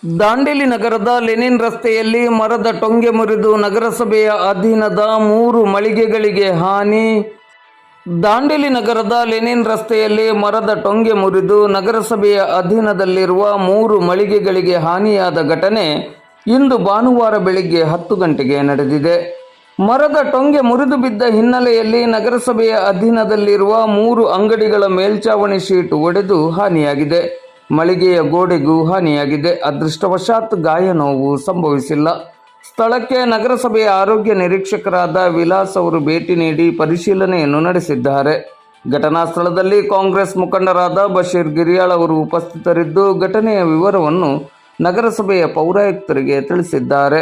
ದಾಂಡೇಲಿ ನಗರದ ಲೆನಿನ್ ರಸ್ತೆಯಲ್ಲಿ ಮರದ ಟೊಂಗೆ ಮುರಿದು ನಗರಸಭೆಯ ಅಧೀನದ 3 ಮಳಿಗೆಗಳಿಗೆ ಹಾನಿ. ದಾಂಡೇಲಿ ನಗರದ ಲೆನಿನ್ ರಸ್ತೆಯಲ್ಲಿ ಮರದ ಟೊಂಗೆ ಮುರಿದು ನಗರಸಭೆಯ ಅಧೀನದಲ್ಲಿರುವ 3 ಮಳಿಗೆಗಳಿಗೆ ಹಾನಿಯಾದ ಘಟನೆ ಇಂದು ಭಾನುವಾರ ಬೆಳಿಗ್ಗೆ 10 ಗಂಟೆಗೆ ನಡೆದಿದೆ. ಮರದ ಟೊಂಗೆ ಮುರಿದು ಬಿದ್ದ ಹಿನ್ನೆಲೆಯಲ್ಲಿ ನಗರಸಭೆಯ ಅಧೀನದಲ್ಲಿರುವ 3 ಅಂಗಡಿಗಳ ಮೇಲ್ಛಾವಣಿ ಶೀಟ್ ಒಡೆದು ಹಾನಿಯಾಗಿದೆ. ಮಳಿಗೆಯ ಗೋಡೆಗೂ ಹಾನಿಯಾಗಿದೆ. ಅದೃಷ್ಟವಶಾತ್ ಗಾಯ ನೋವು ಸಂಭವಿಸಿಲ್ಲ. ಸ್ಥಳಕ್ಕೆ ನಗರಸಭೆಯ ಆರೋಗ್ಯ ನಿರೀಕ್ಷಕರಾದ ವಿಲಾಸ್ ಅವರು ಭೇಟಿ ನೀಡಿ ಪರಿಶೀಲನೆಯನ್ನು ನಡೆಸಿದ್ದಾರೆ. ಘಟನಾ ಸ್ಥಳದಲ್ಲಿ ಕಾಂಗ್ರೆಸ್ ಮುಖಂಡರಾದ ಬಶೀರ್ ಗಿರಿಯಾಳ್ ಅವರು ಉಪಸ್ಥಿತರಿದ್ದು ಘಟನೆಯ ವಿವರವನ್ನು ನಗರಸಭೆಯ ಪೌರಾಯುಕ್ತರಿಗೆ ತಿಳಿಸಿದ್ದಾರೆ.